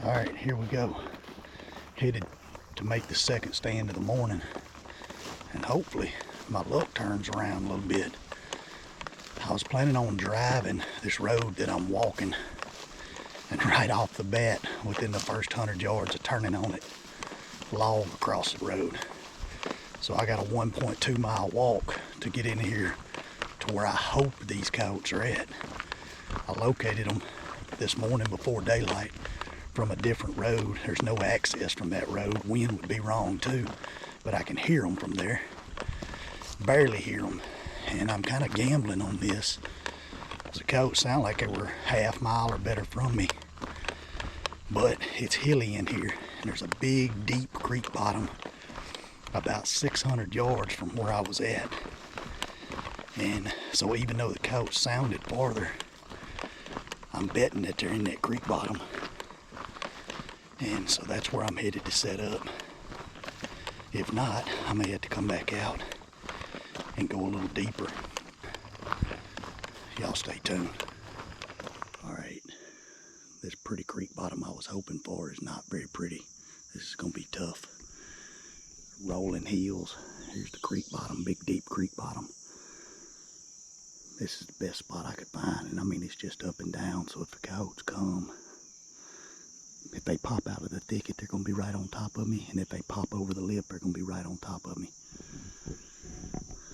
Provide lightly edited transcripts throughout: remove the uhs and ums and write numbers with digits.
All right, here we go. Headed to make the second stand of the morning, and hopefully my luck turns around a little bit. I was planning on driving this road that I'm walking, and right off the bat, within the first 100 yards of turning on it, log across the road. So I got a 1.2 mile walk to get in here to where I hope these coyotes are at. I located them this morning before daylight from a different road. There's no access from that road. Wind would be wrong too, but I can hear them from there. Barely hear them, and I'm kind of gambling on this. The coyotes sound like they were half mile or better from me, but it's hilly in here, and there's a big, deep creek bottom about 600 yards from where I was at. And so even though the coyotes sounded farther, I'm betting that they're in that creek bottom. And so that's where I'm headed to set up. If not, I may have to come back out and go a little deeper. Y'all stay tuned. All right, this pretty creek bottom I was hoping for is not very pretty. This is gonna be tough. Rolling hills. Here's the creek bottom, big deep creek bottom. This is the best spot I could find, and I mean it's just up and down, so if the coyotes come, if they pop out of the thicket, they're gonna be right on top of me, and if they pop over the lip, they're gonna be right on top of me.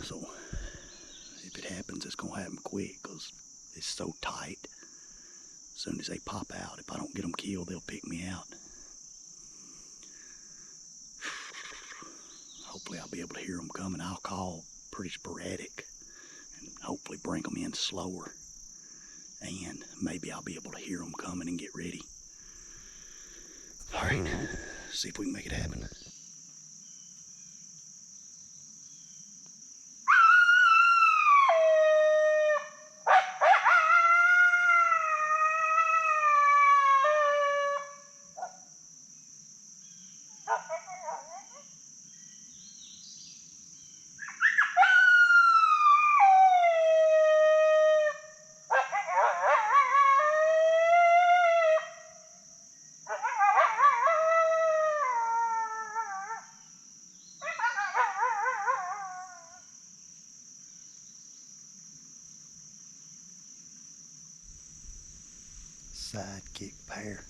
So if it happens, it's gonna happen quick because it's so tight. As soon as they pop out, if I don't get them killed, they'll pick me out. Hopefully I'll be able to hear them coming. I'll call pretty sporadic and hopefully bring them in slower. And maybe I'll be able to hear them coming and get ready. All right, see if we can make it happen. Sidekick pair.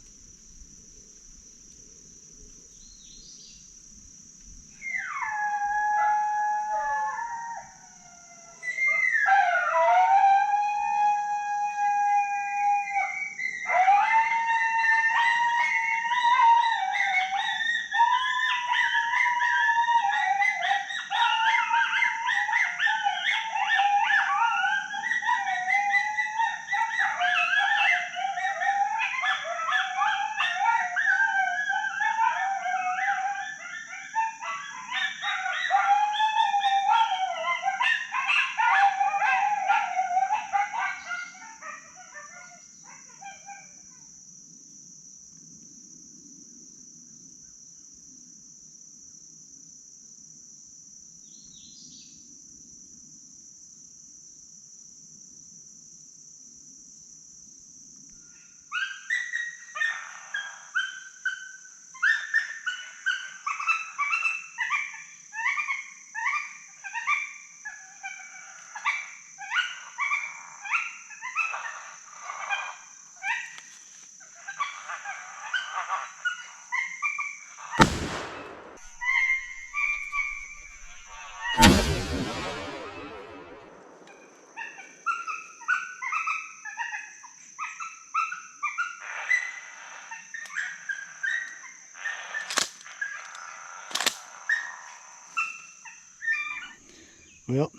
Well,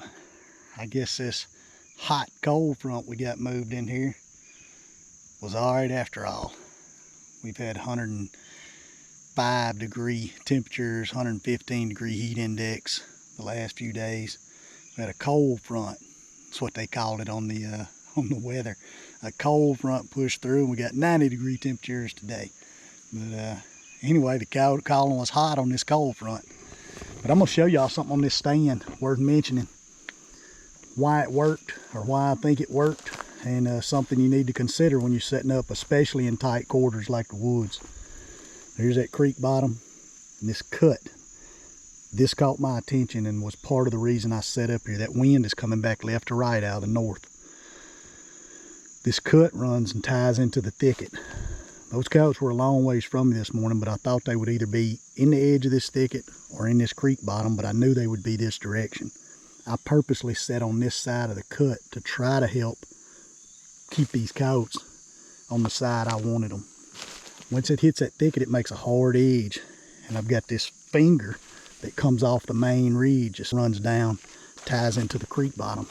I guess this hot cold front we got moved in here was all right after all. We've had 105 degree temperatures, 115 degree heat index the last few days. We had a cold front. That's what they called it on the weather. A cold front pushed through, and we got 90 degree temperatures today. But anyway, the cow calling was hot on this cold front. But I'm gonna show y'all something on this stand worth mentioning. Why it worked, or why I think it worked, and something you need to consider when you're setting up, especially in tight quarters like the woods. Here's that creek bottom, and this cut. This caught my attention and was part of the reason I set up here. That wind is coming back left to right out of the north. This cut runs and ties into the thicket. Those coyotes were a long ways from me this morning, but I thought they would either be in the edge of this thicket or in this creek bottom, but I knew they would be this direction. I purposely set on this side of the cut to try to help keep these coyotes on the side I wanted them. Once it hits that thicket, it makes a hard edge, and I've got this finger that comes off the main reed, just runs down, ties into the creek bottom.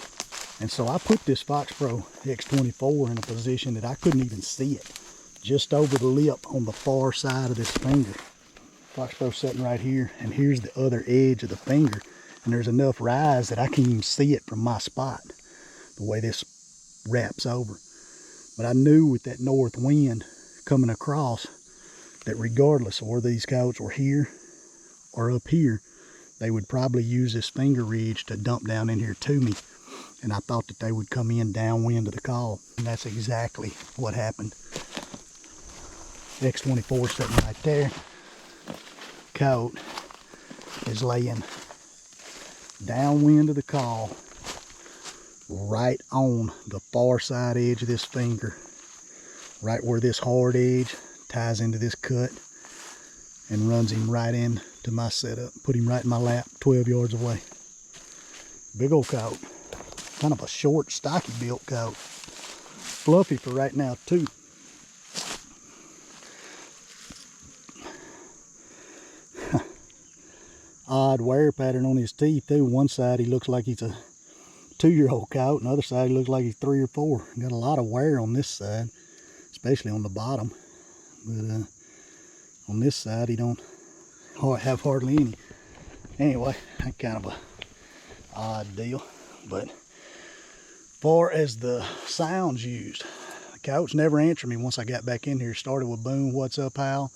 And so I put this Fox Pro X24 in a position that I couldn't even see it, just over the lip on the far side of this finger. Fox Pro sitting right here, and here's the other edge of the finger, and there's enough rise that I can't even see it from my spot, the way this wraps over. But I knew with that north wind coming across that regardless of where these coyotes were here or up here, they would probably use this finger ridge to dump down in here to me. And I thought that they would come in downwind of the call. And that's exactly what happened. X24 sitting right there. Coyote is laying downwind of the call, right on the far side edge of this finger, right where this hard edge ties into this cut, and runs him right in to my setup. Put him right in my lap, 12 yards away. Big old coyote. Kind of a short, stocky built coyote. Fluffy for right now too. Odd wear pattern on his teeth too. One side he looks like he's a 2-year-old coyote, and the other side he looks like he's 3 or 4. Got a lot of wear on this side, especially on the bottom. But on this side he don't have hardly any. Anyway, that's kind of a odd deal. But far as the sounds used, the coyotes never answered me once I got back in here. Started with boom, what's up, Hal?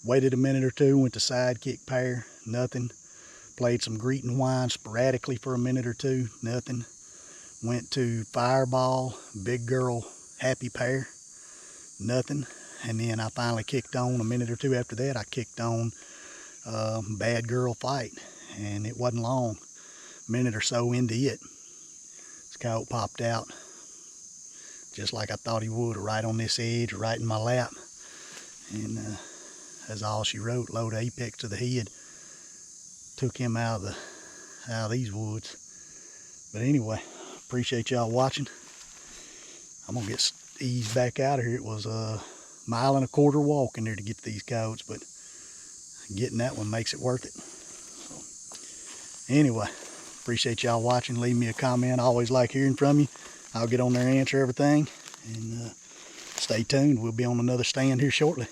Waited a minute or two, went to sidekick pair, nothing. Played some greeting whine sporadically for a minute or two, nothing. Went to fireball, big girl, happy pair, nothing. And then I finally kicked on a minute or two after that. I kicked on bad girl fight, and it wasn't long, a minute or so into it, this coyote popped out just like I thought he would, right on this edge, right in my lap. And that's all she wrote. Load apex to the head. Took him out of these woods. But anyway, appreciate y'all watching. I'm gonna get eased back out of here. It was a 1.25 mile walk in there to get to these coyotes, but getting that one makes it worth it. So anyway, appreciate y'all watching. Leave me a comment. I always like hearing from you. I'll get on there and answer everything. And stay tuned. We'll be on another stand here shortly.